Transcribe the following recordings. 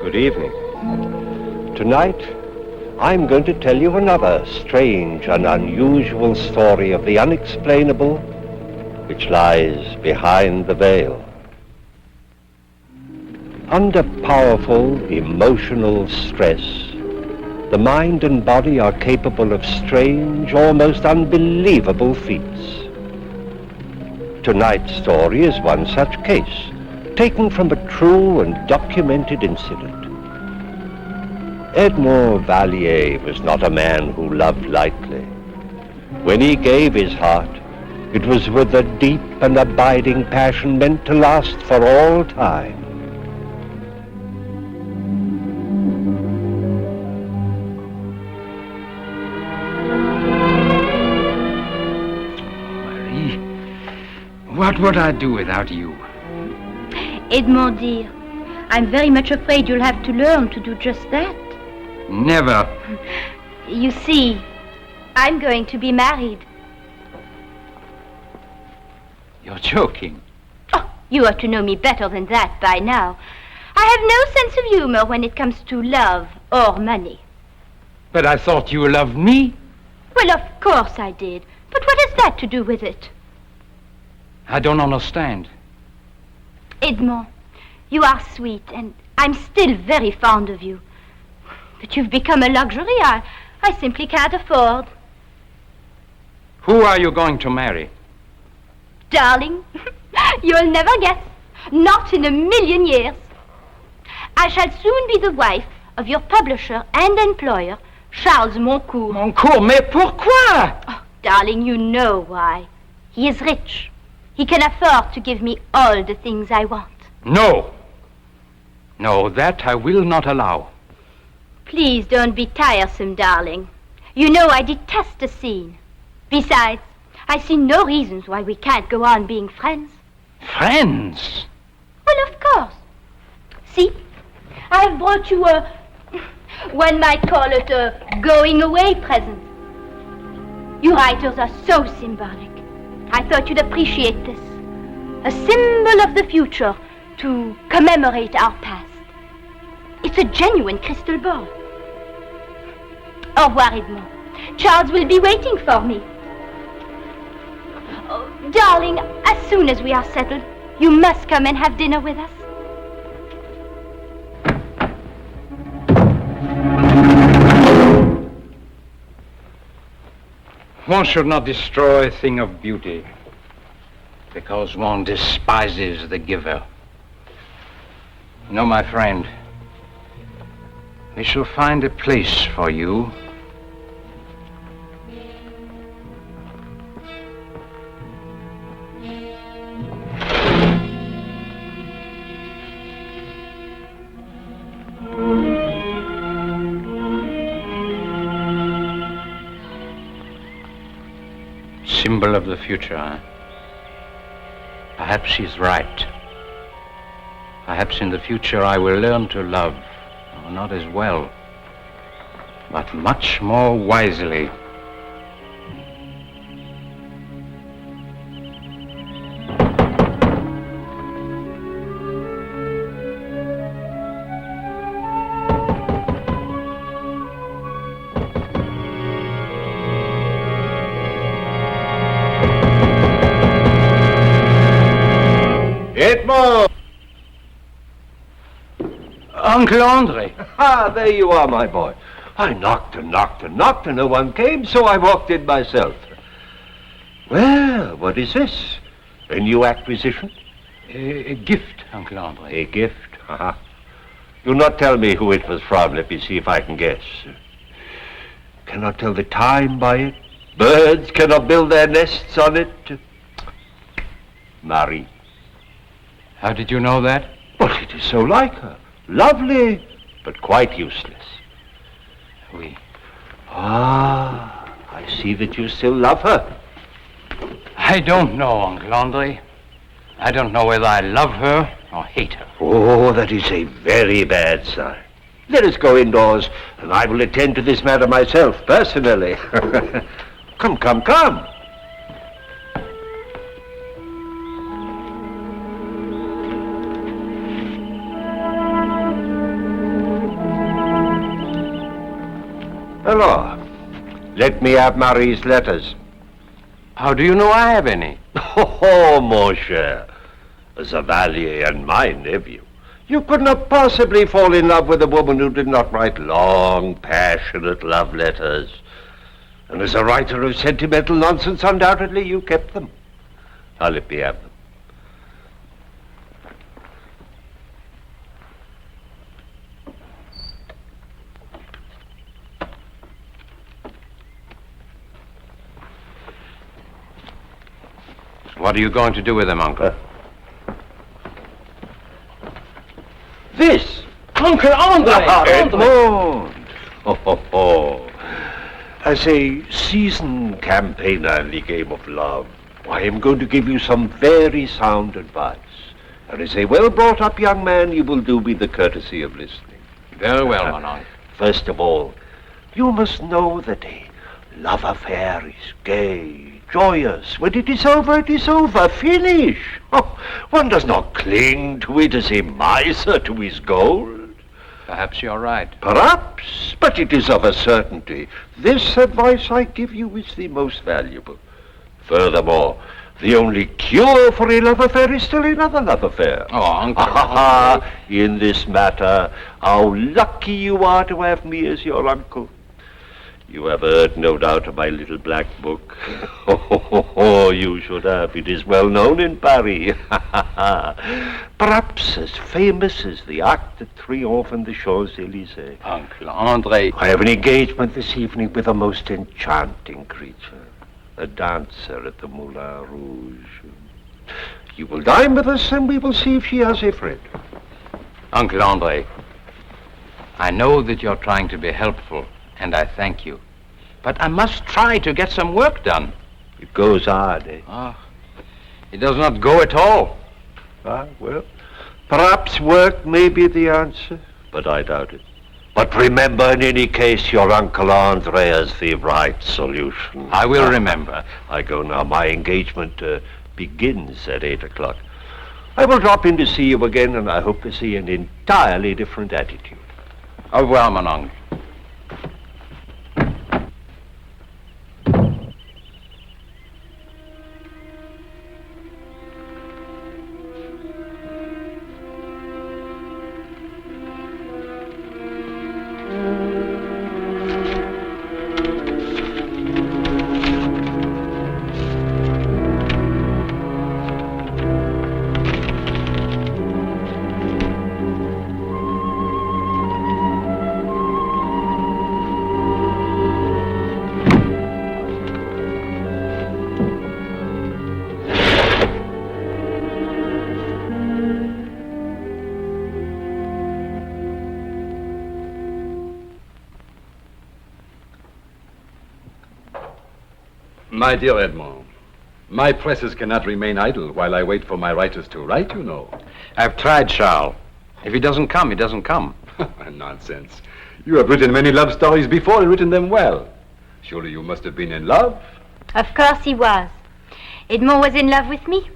Good evening. Tonight, I'm going to tell you another strange and unusual story of the unexplainable which lies behind the veil. Under powerful emotional stress, the mind and body are capable of strange, almost unbelievable feats. Tonight's story is one such case, taken from a true and documented incident. Edmond Vallier was not a man who loved lightly. When he gave his heart, it was with a deep and abiding passion meant to last for all time. Marie, what would I do without you? Edmond, dear, I'm very much afraid you'll have to learn to do just that. Never. You see, I'm going to be married. You're joking. Oh, you ought to know me better than that by now. I have no sense of humor when it comes to love or money. But I thought you loved me. Well, of course I did. But what has that to do with it? I don't understand. Edmond, you are sweet, and I'm still very fond of you. But you've become a luxury I simply can't afford. Who are you going to marry? Darling, you'll never guess. Not in a million years. I shall soon be the wife of your publisher and employer, Charles Moncourt. Moncourt, mais pourquoi? Oh, darling, you know why. He is rich. He can afford to give me all the things I want. No. No, that I will not allow. Please don't be tiresome, darling. You know I detest a scene. Besides, I see no reasons why we can't go on being friends. Friends? Well, of course. See, I have brought you one might call it a going-away present. You writers are so symbolic. I thought you'd appreciate this. A symbol of the future to commemorate our past. It's a genuine crystal ball. Au revoir, Edmond. Charles will be waiting for me. Oh, darling, as soon as we are settled, you must come and have dinner with us. One should not destroy a thing of beauty because one despises the giver. You know, my friend, we shall find a place for you. Symbol of the future, huh? Perhaps she's right. Perhaps in the future I will learn to love, not as well, but much more wisely. Edmond! Uncle Andre! Ah, there you are, my boy. I knocked and knocked and knocked and no one came, so I walked in myself. Well, what is this? A new acquisition? A gift, Uncle Andre. A gift? Haha. You'll not tell me who it was from. Let me see if I can guess. Cannot tell the time by it. Birds cannot build their nests on it. Marie. How did you know that? Well, it is so like her. Lovely, but quite useless. Oui. Ah, I see that you still love her. I don't know, Uncle Andre. I don't know whether I love her or hate her. Oh, that is a very bad sign. Let us go indoors, and I will attend to this matter myself, personally. Come, come, come. Let me have Marie's letters. How do you know I have any? Oh, mon cher. As a valet and my nephew, you could not possibly fall in love with a woman who did not write long, passionate love letters. And as a writer of sentimental nonsense, undoubtedly you kept them. Now let me have them. What are you going to do with them, Uncle? This! Uncle Andre! Edmond! Oh. As a seasoned campaigner in the game of love, I am going to give you some very sound advice. And as a well-brought-up young man, you will do me the courtesy of listening. Very well, mon oncle. First of all, you must know that a love affair is gay, joyous. When it is over, finish. Oh, one does not cling to it as a miser to his gold. Perhaps you're right. Perhaps, but it is of a certainty. This advice I give you is the most valuable. Furthermore, the only cure for a love affair is still another love affair. Oh, Uncle. In this matter, how lucky you are to have me as your uncle. You have heard, no doubt, of my little black book. Oh, you should have. It is well known in Paris. Perhaps as famous as the Arc de Triomphe and the Champs-Élysées. Uncle Andre. I have an engagement this evening with a most enchanting creature, a dancer at the Moulin Rouge. You will dine with us, and we will see if she has a friend. Uncle Andre, I know that you're trying to be helpful, and I thank you. But I must try to get some work done. It goes hard, eh? It does not go at all. Well, perhaps work may be the answer, but I doubt it. But remember, in any case, your Uncle Andre has the right solution. I will remember. I go now. My engagement begins at 8 o'clock. I will drop in to see you again, and I hope to see an entirely different attitude. Au revoir, mon oncle. My dear Edmond, my presses cannot remain idle while I wait for my writers to write, you know. I've tried, Charles. If he doesn't come, he doesn't come. Nonsense. You have written many love stories before and written them well. Surely you must have been in love? Of course he was. Edmond was in love with me.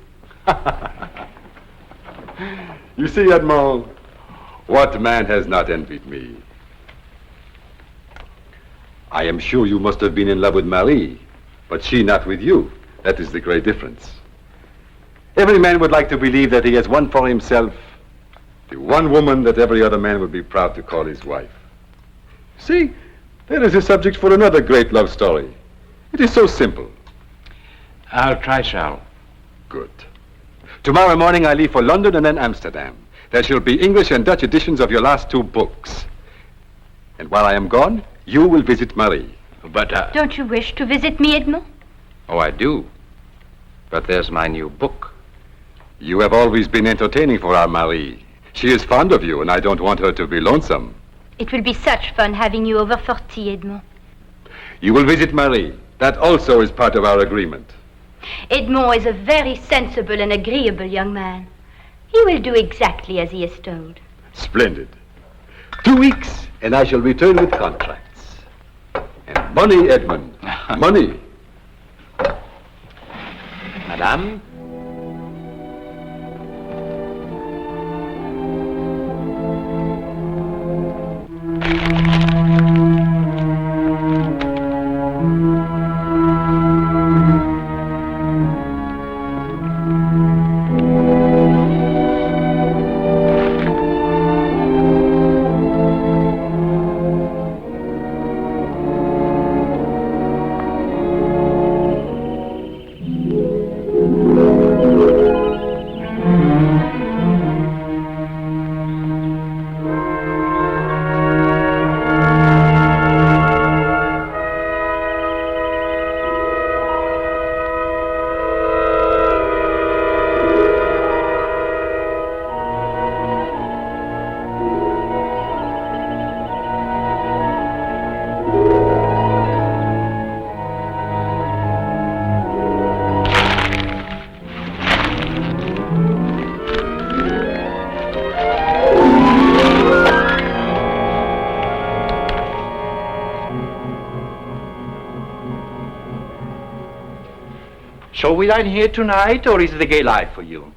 You see, Edmond, what man has not envied me? I am sure you must have been in love with Marie, but she not with you. That is the great difference. Every man would like to believe that he has won for himself the one woman that every other man would be proud to call his wife. See, there is a subject for another great love story. It is so simple. I'll try, Charles. Good. Tomorrow morning I leave for London and then Amsterdam. There shall be English and Dutch editions of your last two books. And while I am gone, you will visit Marie. But, Don't you wish to visit me, Edmond? Oh, I do. But there's my new book. You have always been entertaining for our Marie. She is fond of you, and I don't want her to be lonesome. It will be such fun having you over for tea, Edmond. You will visit Marie. That also is part of our agreement. Edmond is a very sensible and agreeable young man. He will do exactly as he is told. Splendid. 2 weeks, and I shall return with contracts. And money, Edmund. Money. Madame? So we dine here tonight, or is it the gay life for you?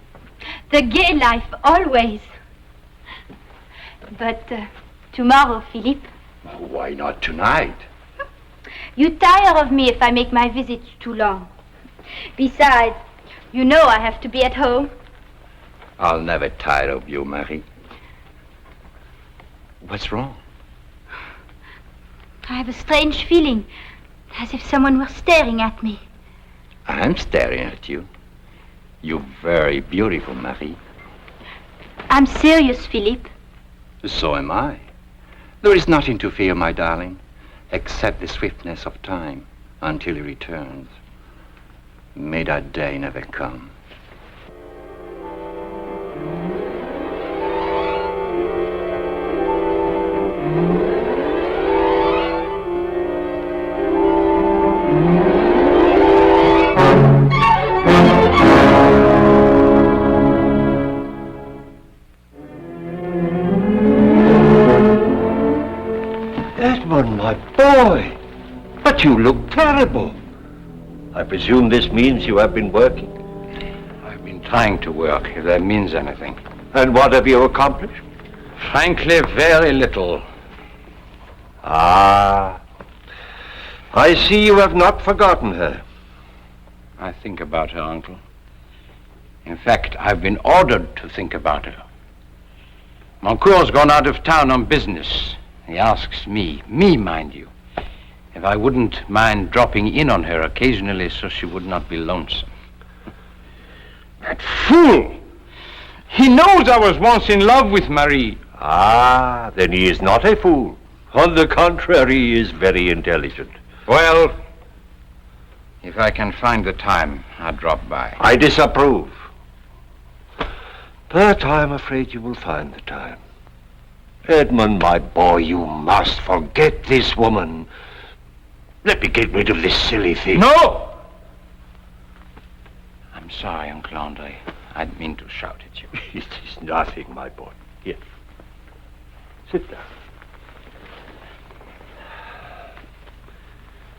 The gay life, always. But tomorrow, Philippe. Why not tonight? You tire of me if I make my visits too long. Besides, you know I have to be at home. I'll never tire of you, Marie. What's wrong? I have a strange feeling, as if someone were staring at me. I'm staring at you. You're very beautiful, Marie. I'm serious, Philippe. So am I. There is nothing to fear, my darling, except the swiftness of time until he returns. May that day never come. Edmund, my boy! But you look terrible. I presume this means you have been working? I've been trying to work, if that means anything. And what have you accomplished? Frankly, very little. Ah, I see you have not forgotten her. I think about her, Uncle. In fact, I've been ordered to think about her. Moncourt's gone out of town on business. He asks me, mind you, if I wouldn't mind dropping in on her occasionally so she would not be lonesome. That fool! He knows I was once in love with Marie. Ah, then he is not a fool. On the contrary, he is very intelligent. Well, if I can find the time, I'll drop by. I disapprove. But I'm afraid you will find the time. Edmund, my boy, you must forget this woman. Let me get rid of this silly thing. No! I'm sorry, Uncle Andre. I didn't mean to shout at you. It is nothing, my boy. Here. Sit down.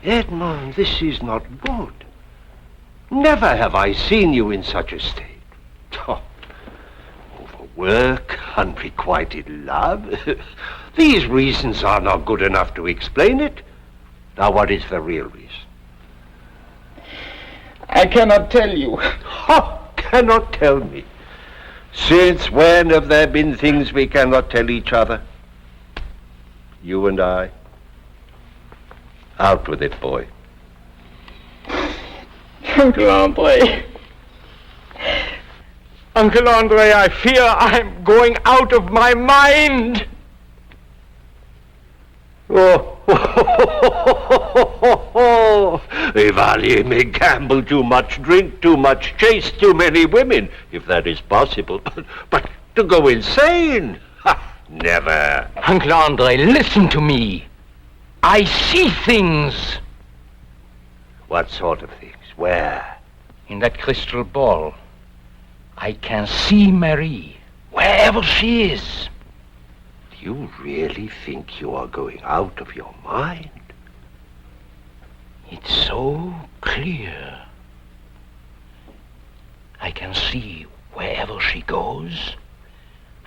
Edmund, this is not good. Never have I seen you in such a state. Oh, overwork, unrequited love. These reasons are not good enough to explain it. Now, what is the real reason? I cannot tell you. Oh, cannot tell me. Since when have there been things we cannot tell each other? You and I. Out with it, boy. Uncle Andre. Uncle Andre, I fear I'm going out of my mind. Oh, Evalier may gamble too much, drink too much, chase too many women, if that is possible. But to go insane? Ha, never. Uncle Andre, listen to me. I see things. What sort of things? Where? In that crystal ball. I can see Marie, wherever she is. Do you really think you are going out of your mind? It's so clear. I can see wherever she goes.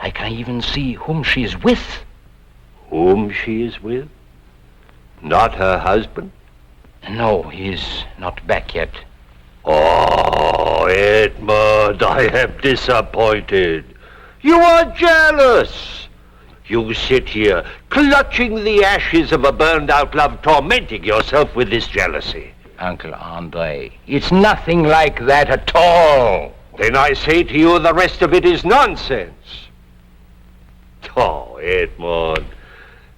I can even see whom she is with. Whom she is with? Not her husband? No, he is not back yet. Oh, Edmund, I am disappointed. You are jealous. You sit here, clutching the ashes of a burned-out love, tormenting yourself with this jealousy. Uncle Andre, it's nothing like that at all. Then I say to you, the rest of it is nonsense. Oh, Edmund,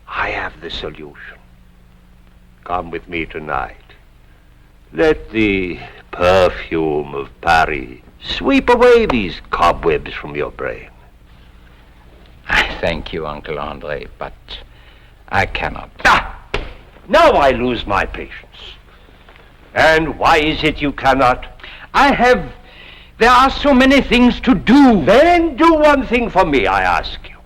I have the solution. Come with me tonight. Let the perfume of Paris sweep away these cobwebs from your brain. I thank you, Uncle Andre, but I cannot. Ah! Now I lose my patience. And why is it you cannot? There are so many things to do. Then do one thing for me, I ask you.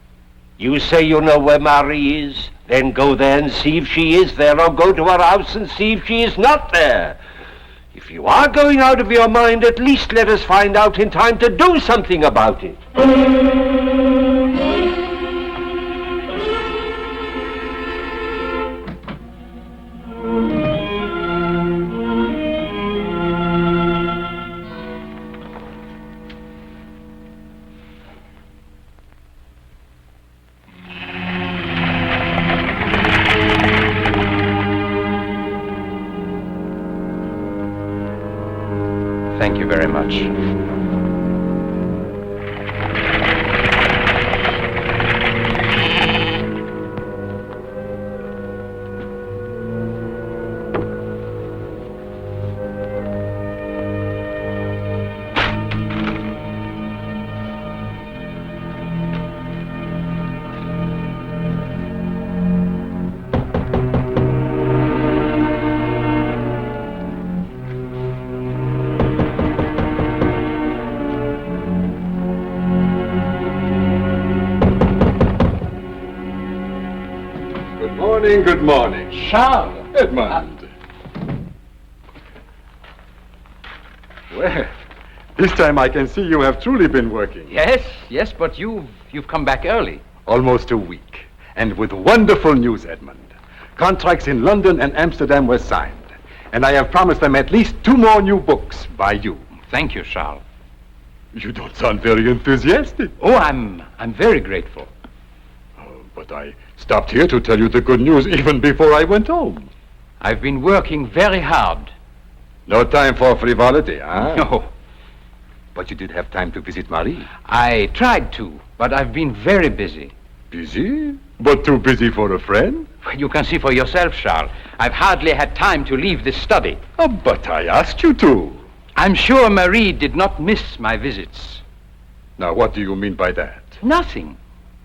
You say you know where Marie is, then go there and see if she is there, or go to her house and see if she is not there. If you are going out of your mind, at least let us find out in time to do something about it. Thank you very much. Good morning. Charles! Edmond. Well, this time I can see you have truly been working. Yes, but you've come back early. Almost a week. And with wonderful news, Edmond. Contracts in London and Amsterdam were signed. And I have promised them at least 2 more new books by you. Thank you, Charles. You don't sound very enthusiastic. Oh, I'm very grateful. But I stopped here to tell you the good news even before I went home. I've been working very hard. No time for frivolity, huh? No. But you did have time to visit Marie. I tried to, but I've been very busy. Busy? But too busy for a friend? You can see for yourself, Charles. I've hardly had time to leave this study. Oh, but I asked you to. I'm sure Marie did not miss my visits. Now, what do you mean by that? Nothing.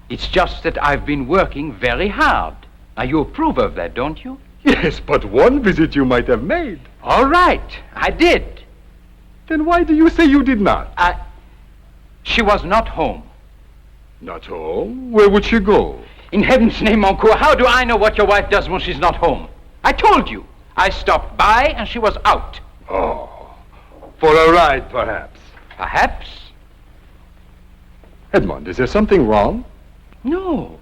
It's just that I've been working very hard. Now, you approve of that, don't you? Yes, but one visit you might have made. All right, I did. Then why do you say you did not? She was not home. Not home? Where would she go? In heaven's name, mon coeur, how do I know what your wife does when she's not home? I told you. I stopped by and she was out. Oh, for a ride, perhaps. Perhaps? Edmond, is there something wrong? No.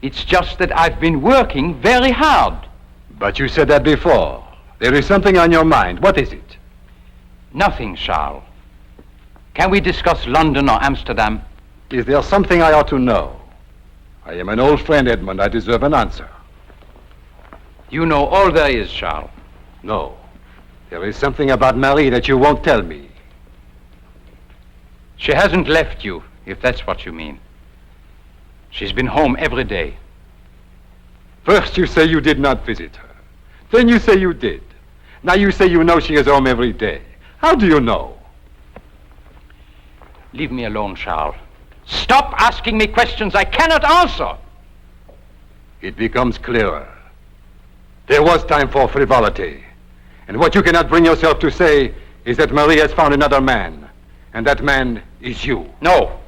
It's just that I've been working very hard. But you said that before. There is something on your mind. What is it? Nothing, Charles. Can we discuss London or Amsterdam? Is there something I ought to know? I am an old friend, Edmond. I deserve an answer. You know all there is, Charles. No. There is something about Marie that you won't tell me. She hasn't left you, if that's what you mean. She's been home every day. First you say you did not visit her. Then you say you did. Now you say you know she is home every day. How do you know? Leave me alone, Charles. Stop asking me questions I cannot answer. It becomes clearer. There was time for frivolity. And what you cannot bring yourself to say is that Marie has found another man. And that man is you. No.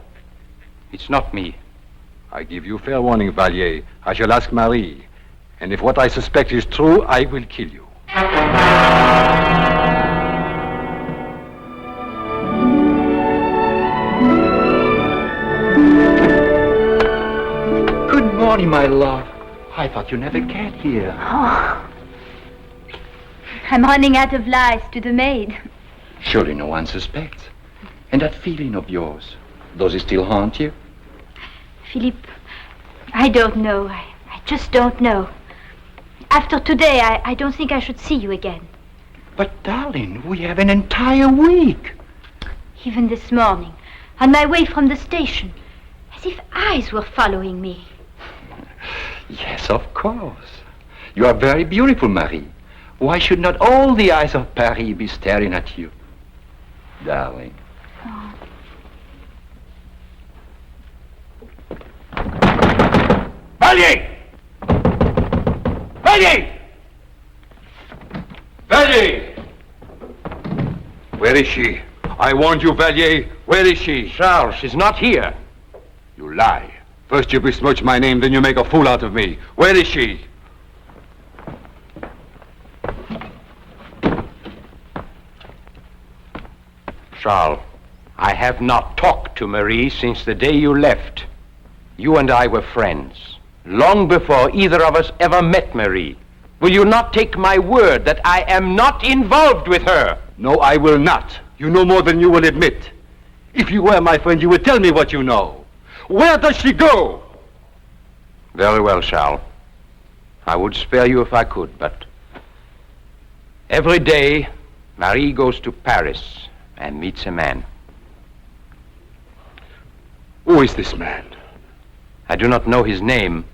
It's not me. I give you fair warning, Vallier. I shall ask Marie. And if what I suspect is true, I will kill you. Good morning, my love. I thought you never cared here. Oh. I'm running out of lies to the maid. Surely no one suspects. And that feeling of yours, does it still haunt you? Philippe, I don't know. I just don't know. After today, I don't think I should see you again. But, darling, we have an entire week. Even this morning, on my way from the station, as if eyes were following me. Yes, of course. You are very beautiful, Marie. Why should not all the eyes of Paris be staring at you? Darling. Oh. Vallier! Vallier! Vallier! Where is she? I warned you, Vallier. Where is she? Charles, she's not here. You lie. First you besmirch my name, then you make a fool out of me. Where is she? Charles, I have not talked to Marie since the day you left. You and I were friends, long before either of us ever met Marie. Will you not take my word that I am not involved with her? No, I will not. You know more than you will admit. If you were my friend, you would tell me what you know. Where does she go? Very well, Charles. I would spare you if I could, but every day, Marie goes to Paris and meets a man. Who is this man? I do not know his name.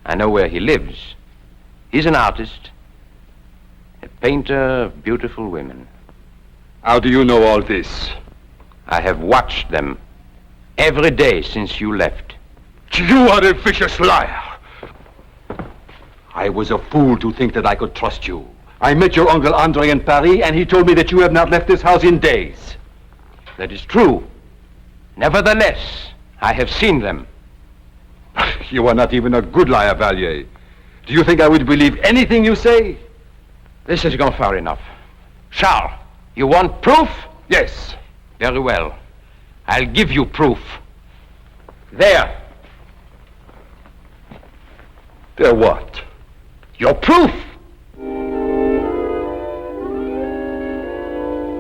I know where he lives. He's an artist, a painter of beautiful women. How do you know all this? I have watched them every day since you left. You are a vicious liar. I was a fool to think that I could trust you. I met your Uncle Andre in Paris, and he told me that you have not left this house in days. That is true. Nevertheless, I have seen them. You are not even a good liar, Vallier. Do you think I would believe anything you say? This has gone far enough. Charles, you want proof? Yes. Very well. I'll give you proof. There. There what? Your proof!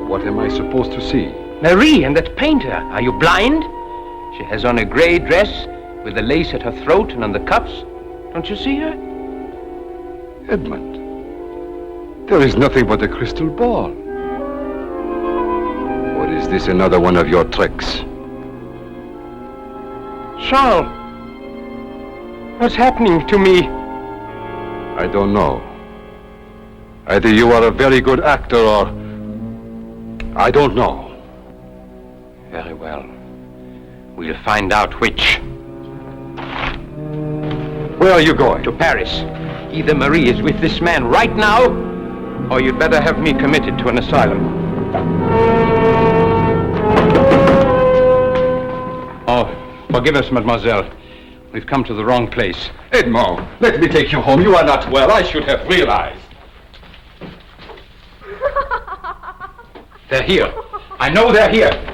What am I supposed to see? Marie and that painter. Are you blind? She has on a gray dress with the lace at her throat and on the cuffs. Don't you see her? Edmund, there is nothing but a crystal ball. Or is this another one of your tricks? Charles, what's happening to me? I don't know. Either you are a very good actor or... I don't know. Very well. We'll find out which. Where are you going? To Paris. Either Marie is with this man right now, or you'd better have me committed to an asylum. Oh, forgive us, mademoiselle. We've come to the wrong place. Edmond, let me take you home. You are not well. I should have realized. They're here. I know they're here.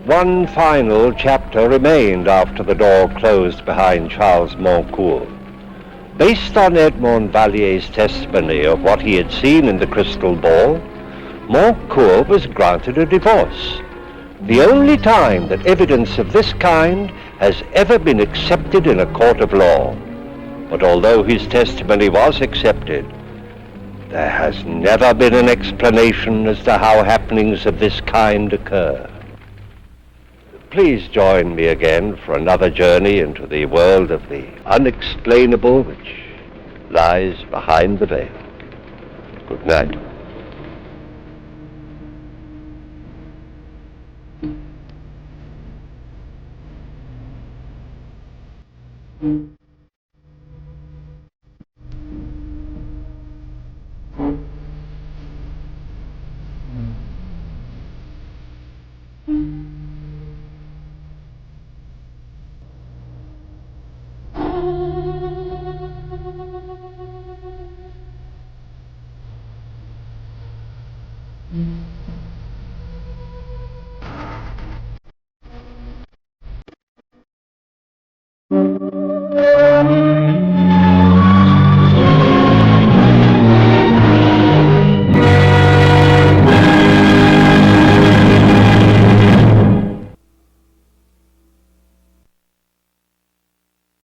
One final chapter remained after the door closed behind Charles Moncourt. Based on Edmond Vallier's testimony of what he had seen in the crystal ball, Moncourt was granted a divorce, the only time that evidence of this kind has ever been accepted in a court of law. But although his testimony was accepted, there has never been an explanation as to how happenings of this kind occur. Please join me again for another journey into the world of the unexplainable which lies behind the veil. Good night. Mm-hmm.